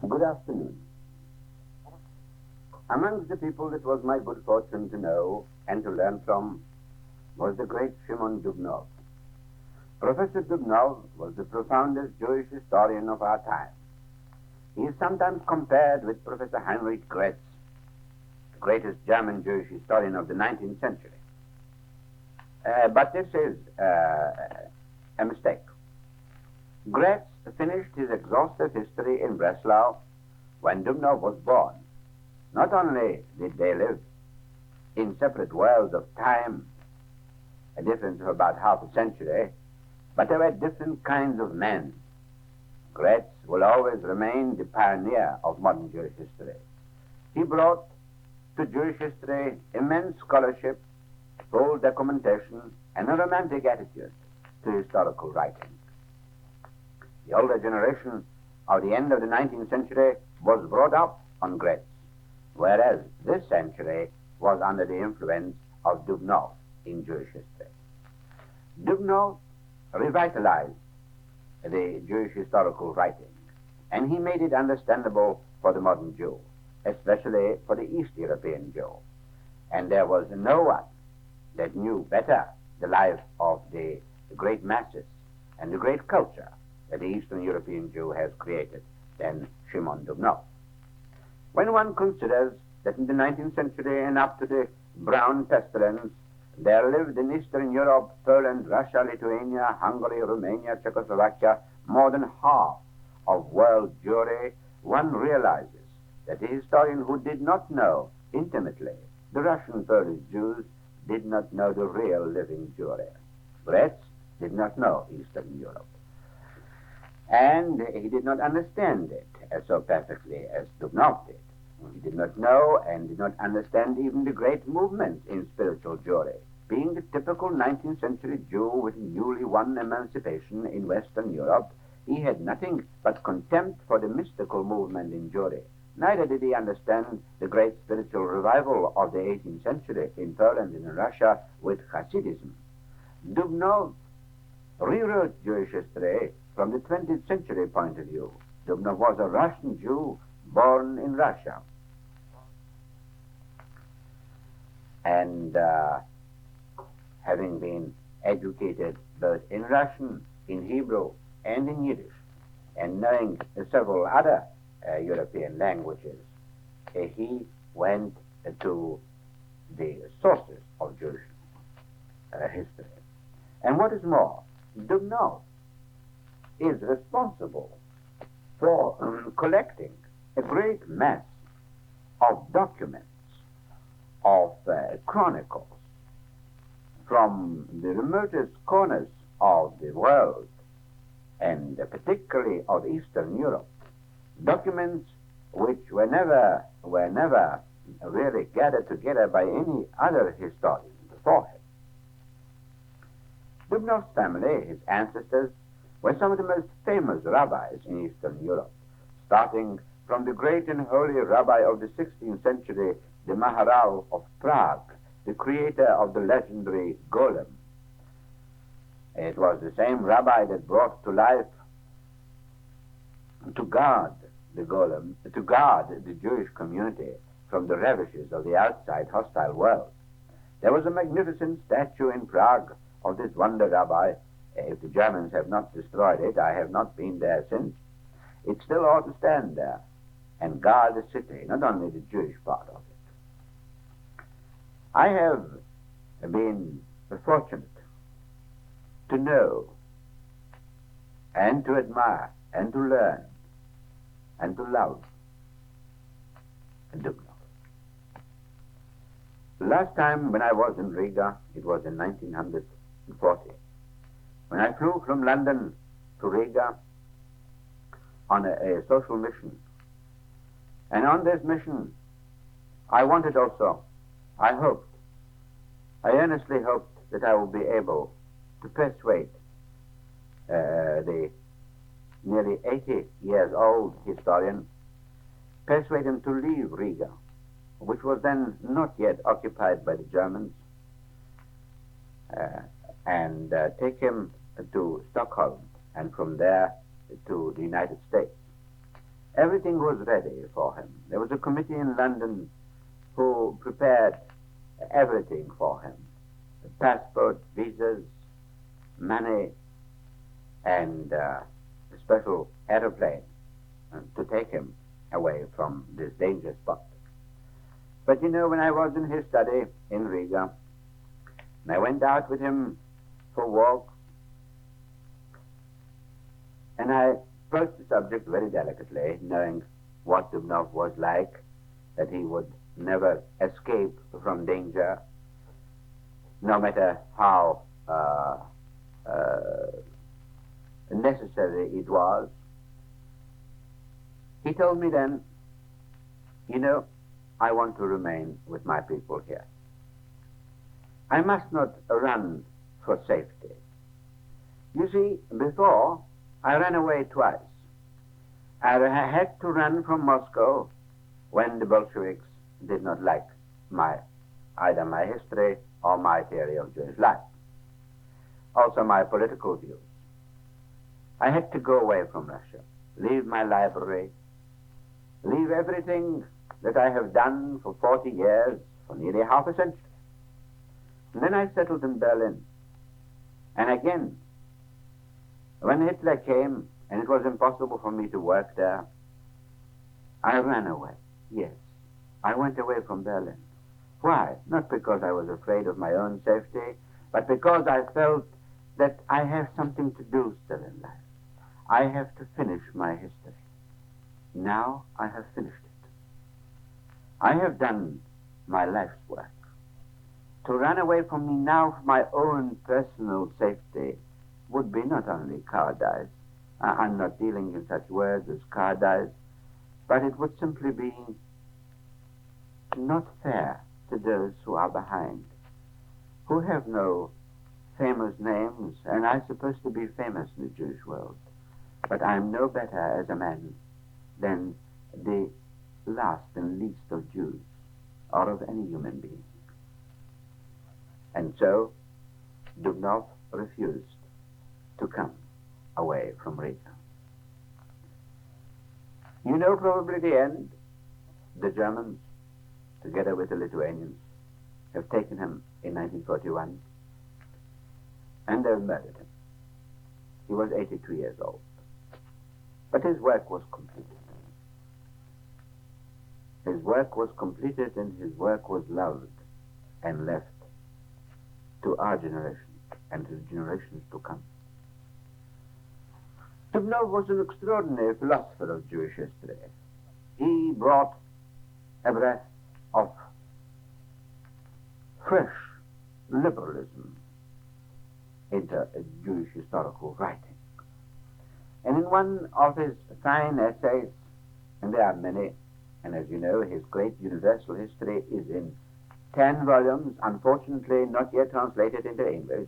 Good afternoon. Amongst the people it was my good fortune to know and to learn from was the great Dubnow. Professor Dubnow was the profoundest Jewish historian of our time. He is sometimes compared with Professor Heinrich Graetz, the greatest German Jewish historian of the 19th century. But this is a mistake. Graetz finished his exhaustive history in Breslau when Dubnow was born. Not only did they live in separate worlds of time, a difference of about half a century, but they were different kinds of men. Graetz will always remain the pioneer of modern Jewish history. He brought to Jewish history immense scholarship, full documentation, and a romantic attitude to historical writing. The older generation of the end of the 19th century was brought up on Graetz, whereas this century was under the influence of Dubnow in Jewish history. Dubnow revitalized the Jewish historical writing, and he made it understandable for the modern Jew, especially for the East European Jew. And there was no one that knew better the life of the great masses and the great culture that the Eastern European Jew has created than Dubnow. When one considers that in the 19th century and up to the Brown Pestilence, there lived in Eastern Europe, Poland, Russia, Lithuania, Hungary, Romania, Czechoslovakia, more than half of world Jewry, one realizes that the historian who did not know intimately the Russian Polish Jews did not know the real living Jewry. Graetz did not know Eastern Europe. And he did not understand it so perfectly as Dubnow did. He did not know and did not understand even the great movements in spiritual Jewry. Being the typical 19th century Jew with newly won emancipation in Western Europe, he had nothing but contempt for the mystical movement in Jewry. Neither did he understand the great spiritual revival of the 18th century in Poland and in Russia with Hasidism. Dubnow rewrote Jewish history from the 20th century point of view. Dubnow was a Russian Jew born in Russia. And having been educated both in Russian, in Hebrew, and in Yiddish, and knowing several other European languages, he went to the sources of Jewish history. And what is more, Dubnow is responsible for collecting a great mass of documents, of chronicles from the remotest corners of the world, and particularly of Eastern Europe, documents which were never really gathered together by any other historian before him. Dubnow's family, his ancestors, were some of the most famous rabbis in Eastern Europe, starting from the great and holy rabbi of the 16th century, the Maurois of Prague, the creator of the legendary golem. It was the same rabbi that brought to life, to guard the golem, to guard the Jewish community from the ravages of the outside hostile world. There was a magnificent statue in Prague of this wonder rabbi. If the Germans have not destroyed it, I have not been there since. It still ought to stand there and guard the city, not only the Jewish part of it. I have been fortunate to know and to admire and to learn and to love Dubnow. Last time when I was in Riga, it was in 1940. When I flew from London to Riga on a social mission. And on this mission, I wanted also, I earnestly hoped that I would be able to persuade the nearly 80 years old historian, persuade him to leave Riga, which was then not yet occupied by the Germans, and take him to Stockholm, and from there to the United States. Everything was ready for him. There was a committee in London who prepared everything for him. Passport, visas, money, and a special aeroplane to take him away from this dangerous spot. But you know, when I was in his study in Riga, and I went out with him for walks, and I approached the subject very delicately, knowing what Dubnow was like, that he would never escape from danger, no matter how necessary it was. He told me then, you know, I want to remain with my people here. I must not run for safety. You see, before, I ran away twice. I had to run from Moscow when the Bolsheviks did not like either my history or my theory of Jewish life, also my political views. I had to go away from Russia, leave my library, leave everything that I have done for 40 years, for nearly half a century. And then I settled in Berlin. And again, when Hitler came and it was impossible for me to work there, I ran away. Yes, I went away from Berlin. Why? Not because I was afraid of my own safety, but because I felt that I have something to do still in life. I have to finish my history. Now I have finished it. I have done my life's work. To run away from me now for my own personal safety would be not only cowardice. I'm not dealing in such words as cowardice, but it would simply be not fair to those who are behind, who have no famous names, and I'm supposed to be famous in the Jewish world. But I'm no better as a man than the last and least of Jews, or of any human being. And so, Dubnow refused to come away from Riga. You know probably the end. The Germans, together with the Lithuanians, have taken him in 1941, and they've murdered him. He was 82 years old. But his work was completed. His work was completed and his work was loved and left to our generation and to the generations to come. Dubnow was an extraordinary philosopher of Jewish history. He brought a breath of fresh liberalism into Jewish historical writing. And in one of his fine essays, and there are many, and as you know, his great universal history is in 10 volumes, unfortunately not yet translated into English,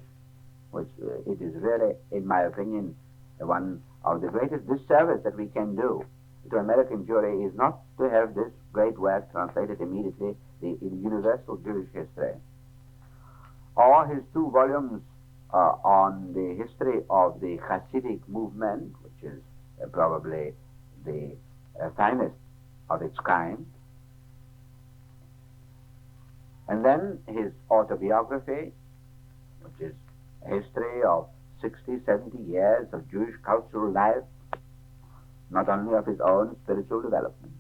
which it is really, in my opinion, one of the greatest disservice that we can do to American Jewry is not to have this great work translated immediately in universal Jewish history. Or his 2 volumes on the history of the Hasidic movement, which is probably the finest of its kind. And then his autobiography, which is a history of 60, 70 years of Jewish cultural life, not only of his own spiritual development.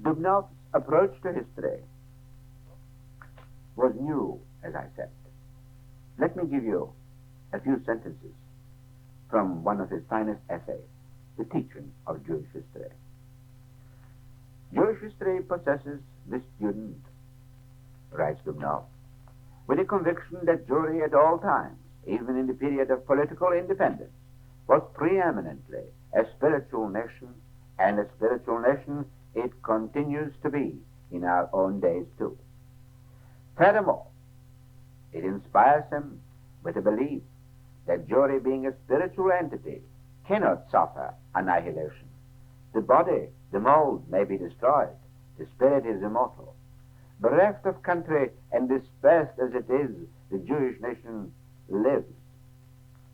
Dubnow's approach to history was new, as I said. Let me give you a few sentences from one of his finest essays, The Teaching of Jewish History. Jewish history possesses the student, writes Dubnow, with a conviction that Jewry at all times, even in the period of political independence, was preeminently a spiritual nation, and a spiritual nation it continues to be in our own days too. Furthermore, it inspires him with a belief that Jewry, being a spiritual entity, cannot suffer annihilation. The body, the mold, may be destroyed. The spirit is immortal. Bereft of country and dispersed as it is, the Jewish nation lives.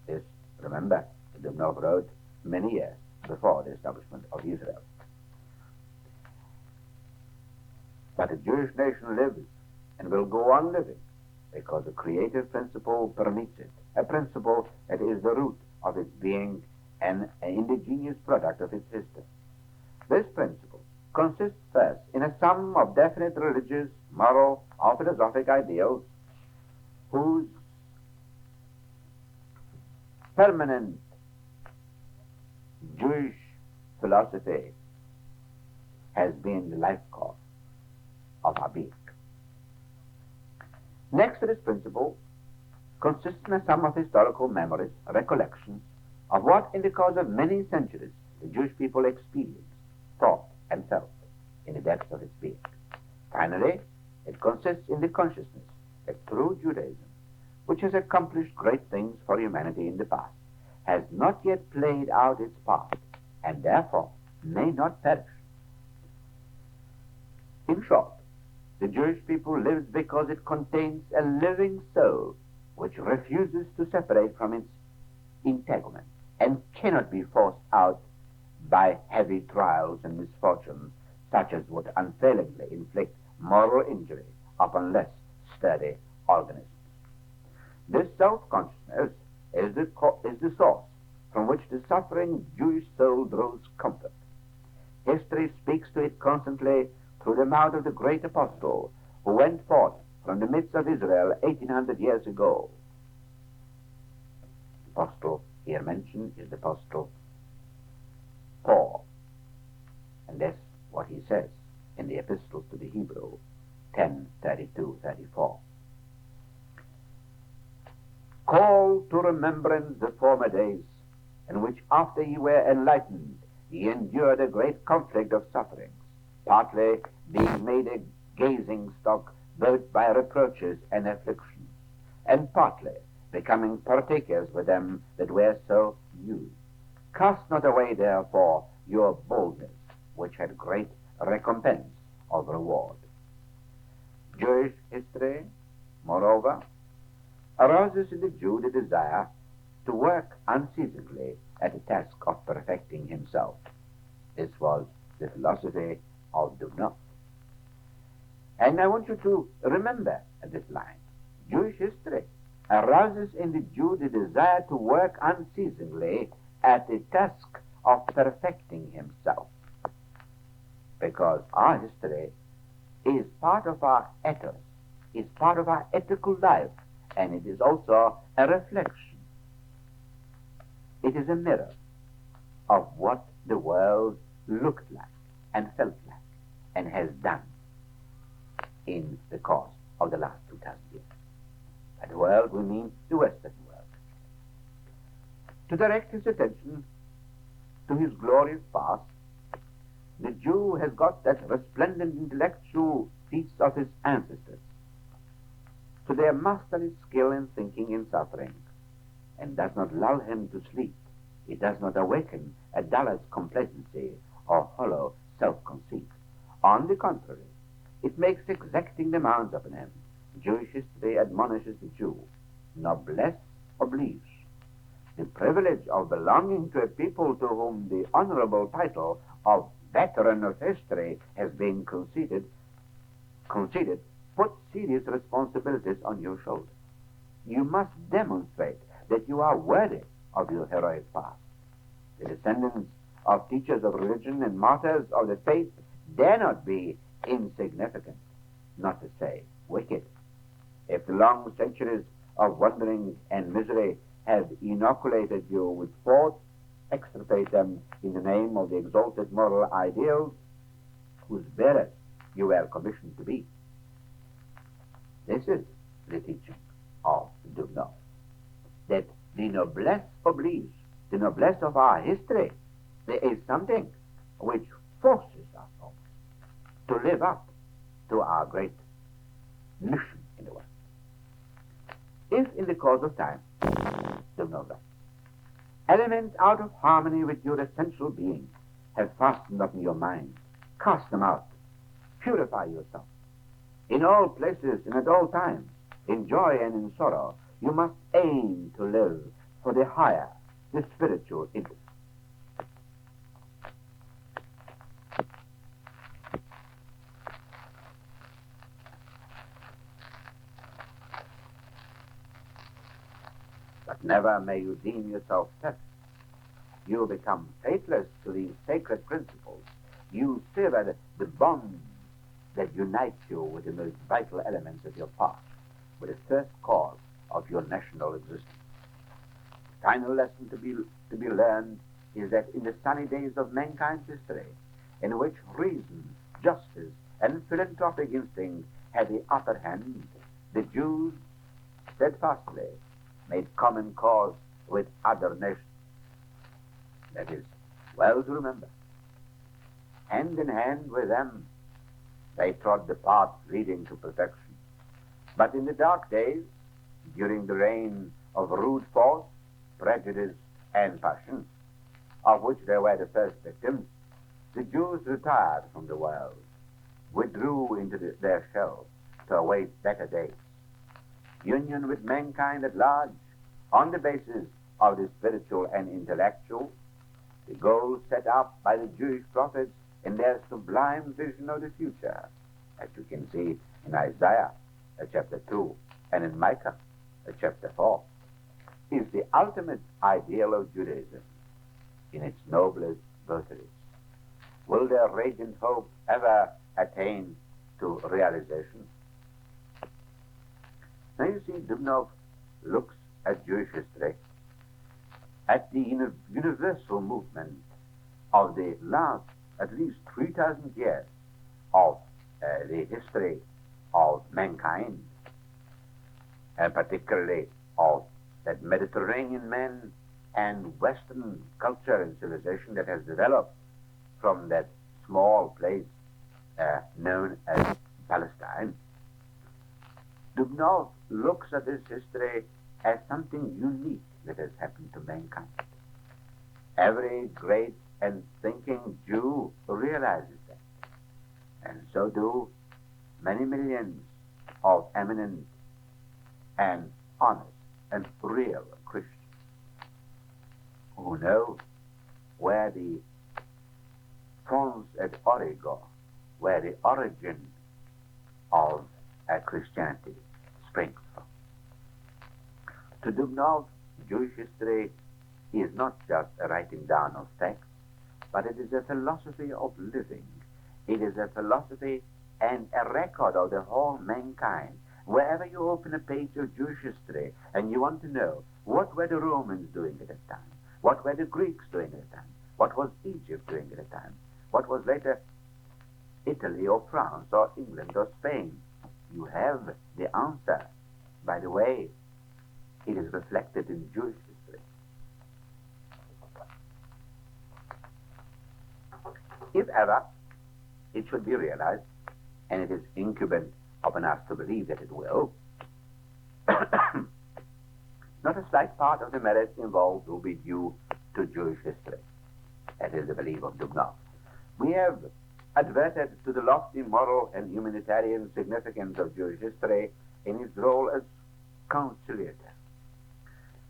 This, remember, Dubnow wrote many years before the establishment of Israel. But the Jewish nation lives and will go on living because the creative principle permits it, a principle that is the root of its being and an indigenous product of its history. This principle consists first in a sum of definite religious, moral, or philosophic ideals whose permanent Jewish philosophy has been the life cause of our being. Next to this principle consists in a sum of historical memories, recollections of what in the course of many centuries the Jewish people experienced, thought, and felt in the depths of its being. Finally, it consists in the consciousness that true Judaism, which has accomplished great things for humanity in the past, has not yet played out its part, and therefore may not perish. In short, the Jewish people lives because it contains a living soul which refuses to separate from its integument and cannot be forced out by heavy trials and misfortunes such as would unfailingly inflict moral injury upon less sturdy organisms. This self-consciousness is the source from which the suffering Jewish soul draws comfort. History speaks to it constantly through the mouth of the great apostle who went forth from the midst of Israel 1800 years ago. The apostle here mentioned is the apostle Paul, and that's what he says in the epistles to the Hebrew 10:32-34. Call to remembrance the former days, in which after ye were enlightened, ye endured a great conflict of sufferings, partly being made a gazing stock both by reproaches and afflictions, and partly becoming partakers with them that were so used. Cast not away therefore your boldness, which had great recompense of reward. Jewish history, moreover, arouses in the Jew the desire to work unceasingly at the task of perfecting himself. This was the philosophy of Dubnow. And I want you to remember this line. Jewish history arouses in the Jew the desire to work unceasingly at the task of perfecting himself. Because our history is part of our ethos, is part of our ethical life, and it is also a reflection. It is a mirror of what the world looked like and felt like and has done in the course of the last 2,000 years. By the world we mean the Western world. To direct his attention to his glorious past, the Jew has got that resplendent intellectual feats of his ancestors, to their masterly skill in thinking and suffering, and does not lull him to sleep. It does not awaken a dullards complacency or hollow self-conceit. On the contrary, it makes exacting demands upon him. Jewish history admonishes the Jew, noblesse oblige. The privilege of belonging to a people to whom the honorable title of veteran of history has been conceded puts serious responsibilities on your shoulders. You must demonstrate that you are worthy of your heroic past. The descendants of teachers of religion and martyrs of the faith dare not be insignificant, not to say wicked. If the long centuries of wandering and misery have inoculated you with faults, extirpate them in the name of the exalted moral ideals whose bearers you were commissioned to be. This is the teaching of Dubnow, that the noblesse oblige, the noblesse of our history, there is something which forces us all to live up to our great mission in the world. If in the course of time, Dubnow writes, elements out of harmony with your essential being have fastened upon your mind, cast them out, purify yourself. In all places and at all times, in joy and in sorrow, you must aim to live for the higher, the spiritual interest. Never may you deem yourself perfect. You become faithless to these sacred principles. You sever the bonds that unite you with the most vital elements of your past, with the first cause of your national existence. The final lesson to be learned is that in the sunny days of mankind's history, in which reason, justice, and philanthropic instinct had the upper hand, the Jews steadfastly made common cause with other nations. That is well to remember. Hand in hand with them, they trod the path leading to perfection. But in the dark days, during the reign of rude force, prejudice, and passion, of which they were the first victims, the Jews retired from the world, withdrew into their shell to await better days. Union with mankind at large, on the basis of the spiritual and intellectual, the goal set up by the Jewish prophets in their sublime vision of the future, as you can see in Isaiah chapter 2 and in Micah chapter 4, is the ultimate ideal of Judaism in its noblest votaries. Will their radiant hope ever attain to realization? Now you see, Dubnow looks at Jewish history, at the universal movement of the last at least 3,000 years of the history of mankind, and particularly of that Mediterranean man and Western culture and civilization that has developed from that small place known as Palestine. Dubnow looks at this history as something unique that has happened to mankind. Every great and thinking Jew realizes that, and so do many millions of eminent and honest and real Christians who know where the France et origo, where the origin of Christianity springs from. To Dubnow, Jewish history is not just a writing down of facts, but it is a philosophy of living. It is a philosophy and a record of the whole mankind. Wherever you open a page of Jewish history and you want to know what were the Romans doing at that time, what were the Greeks doing at that time, what was Egypt doing at that time, what was later Italy or France or England or Spain, you have the answer. By the way, it is reflected in Jewish history. If ever it should be realized, and it is incumbent upon us to believe that it will, not a slight part of the merit involved will be due to Jewish history. That is the belief of Dubnow. We have adverted to the lofty moral and humanitarian significance of Jewish history in its role as conciliator.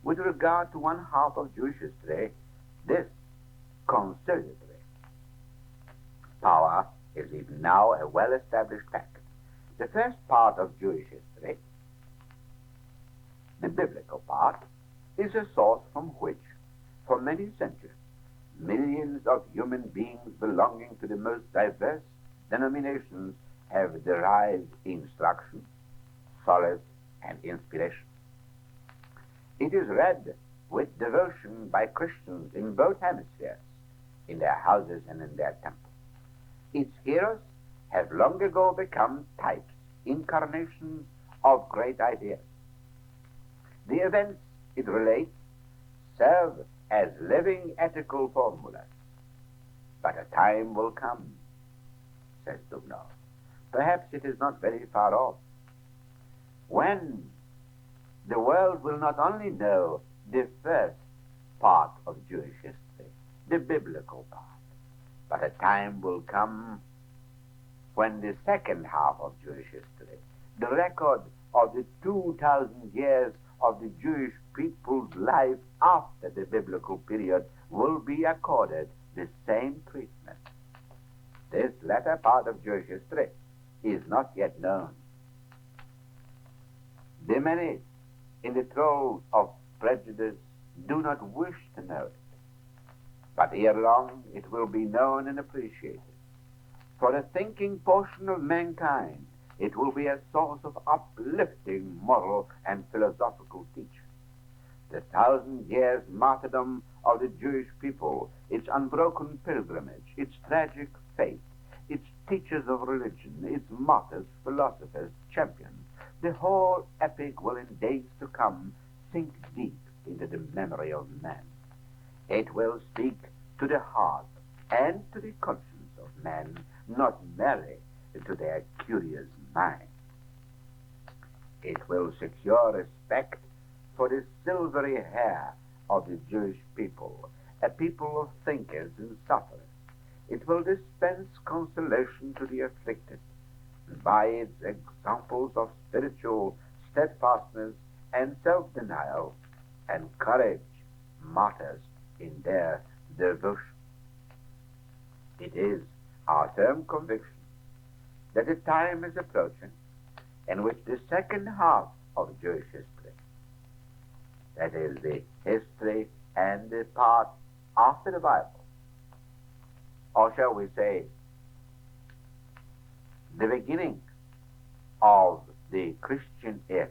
With regard to one half of Jewish history, this conciliatory power is even now a well-established fact. The first part of Jewish history, the biblical part, is a source from which, for many centuries, millions of human beings belonging to the most diverse denominations have derived instruction, solace, and inspiration. It is read with devotion by Christians in both hemispheres, in their houses and in their temples. Its hearers have long ago become types, incarnations of great ideas. The events it relates serve as living ethical formulas. But a time will come, says Dubnow, perhaps it is not very far off, when the world will not only know the first part of Jewish history, the biblical part, but a time will come when the second half of Jewish history, the record of the 2,000 years of the Jewish people's life after the biblical period, will be accorded the same treatment. This latter part of Jewish history is not yet known. The many in the throes of prejudice do not wish to know it. But ere long it will be known and appreciated. For the thinking portion of mankind, it will be a source of uplifting moral and philosophical teaching. The 1,000 years martyrdom of the Jewish people, its unbroken pilgrimage, its tragic fate, its teachers of religion, its martyrs, philosophers, champions, the whole epic will in days to come sink deep into the memory of man. It will speak to the heart and to the conscience of men, not merely to their curious mind. It will secure respect for the silvery hair of the Jewish people, a people of thinkers and sufferers. It will dispense consolation to the afflicted by its examples of spiritual steadfastness and self-denial, encourage martyrs in their devotion. It is our firm conviction that the time is approaching in which the second half of Jewish history, that is the history and the part after the Bible, or shall we say, the beginning of the Christian era,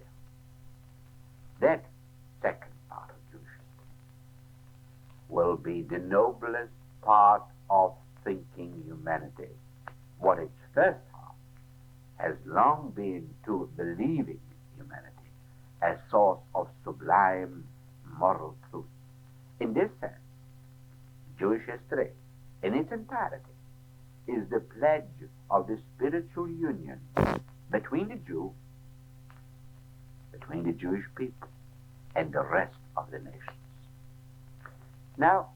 that second part of Jewish history will be the noblest part of thinking humanity. What its first half has long been to believing humanity as source of sublime moral truth. In this sense, Jewish history in its entirety is the pledge of the spiritual union between the Jew, between the Jewish people, and the rest of the nations. Now,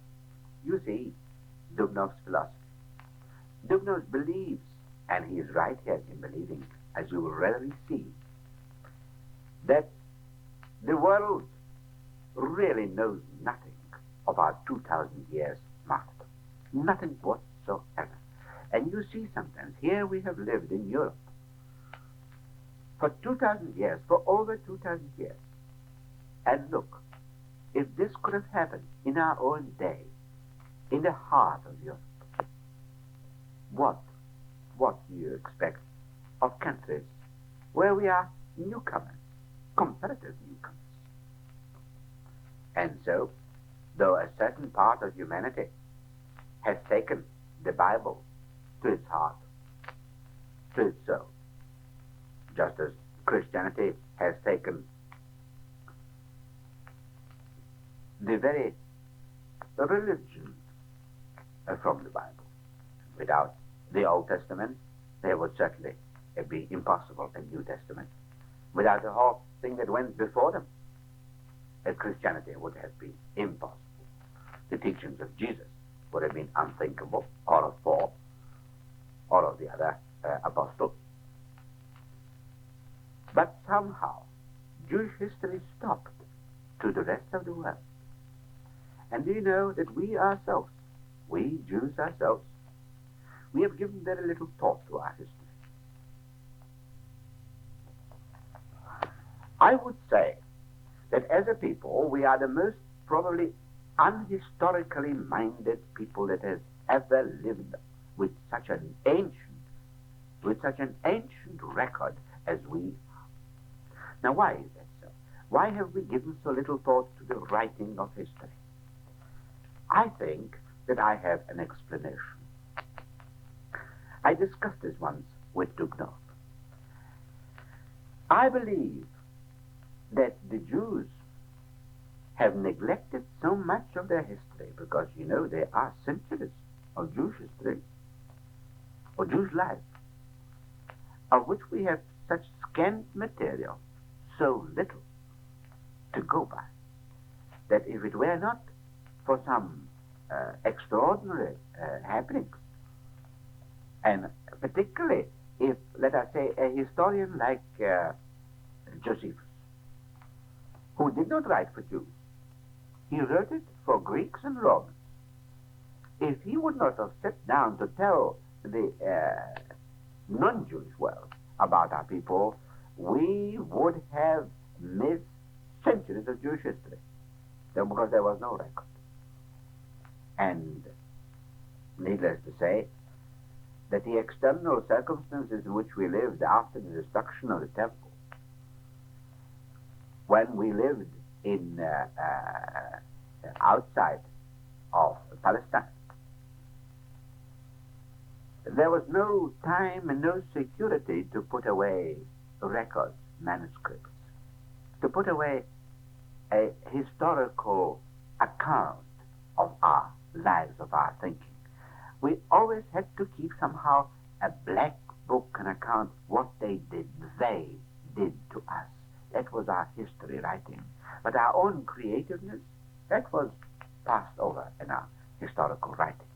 you see Dubnow's philosophy. Dubnow believes, and he is right here in believing, as you will readily see, that the world really knows nothing of our 2,000 years martyrdom. Nothing whatsoever. And you see sometimes, here we have lived in Europe for 2,000 years, for over 2,000 years. And look, if this could have happened in our own day, in the heart of Europe, what do you expect of countries where we are newcomers, comparative newcomers? And so, though a certain part of humanity has taken the Bible to its heart, to its soul, just as Christianity has taken the very religion from the Bible. Without the Old Testament, there would certainly be impossible a New Testament. Without the whole thing that went before them, Christianity would have been impossible. The teachings of Jesus would have been unthinkable, or of Paul, or of the other apostles. But somehow, Jewish history stopped to the rest of the world. And do you know that we ourselves, we Jews ourselves, we have given very little thought to our history. I would say that as a people, we are the most probably unhistorically minded people that has ever lived with such an ancient record as we are. Now, why is that so? Why have we given so little thought to the writing of history? I think that I have an explanation. I discussed this once with Dubnow. I believe that the Jews have neglected so much of their history because, you know, there are centuries of Jewish history, or Jewish life, of which we have such scant material, so little to go by, that if it were not for some extraordinary happenings, and particularly if, let us say, a historian like Josephus, who did not write for Jews, he wrote it for Greeks and Romans. If he would not have sat down to tell the non-Jewish world about our people, we would have missed centuries of Jewish history. because there was no record. And needless to say, that the external circumstances in which we lived after the destruction of the temple, when we lived in outside of Palestine, there was no time and no security to put away records, manuscripts, to put away a historical account of our lives, of our thinking. We always had to keep somehow a black book, an account what they did to us. That was our history writing. But our own creativeness, that was passed over in our historical writing.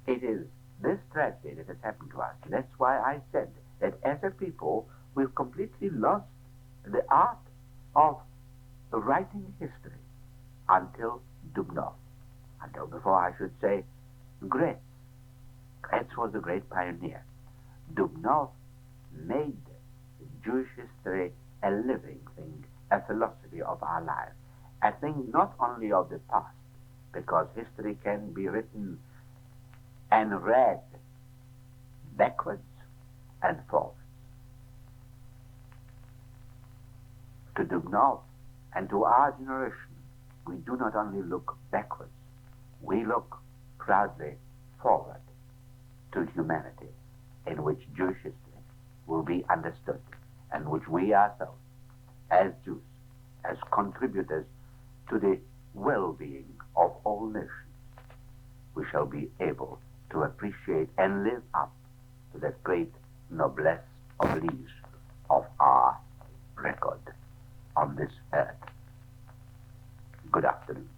It is this tragedy that has happened to us. That's why I said that as a people, we've completely lost the art of writing history until Dubnow. Until before, I should say, Gretz. Gretz was a great pioneer. Dubnow made Jewish history a living thing, a philosophy of our lives, a thing not only of the past, because history can be written and read backwards and forwards. To Dubnow and to our generation, we do not only look backwards, we look proudly forward to humanity, in which Jewish history will be understood, and which we ourselves, as Jews, as contributors to the well-being of all nations, we shall be able to appreciate and live up to that great noblesse oblige of our record on this earth. Good afternoon.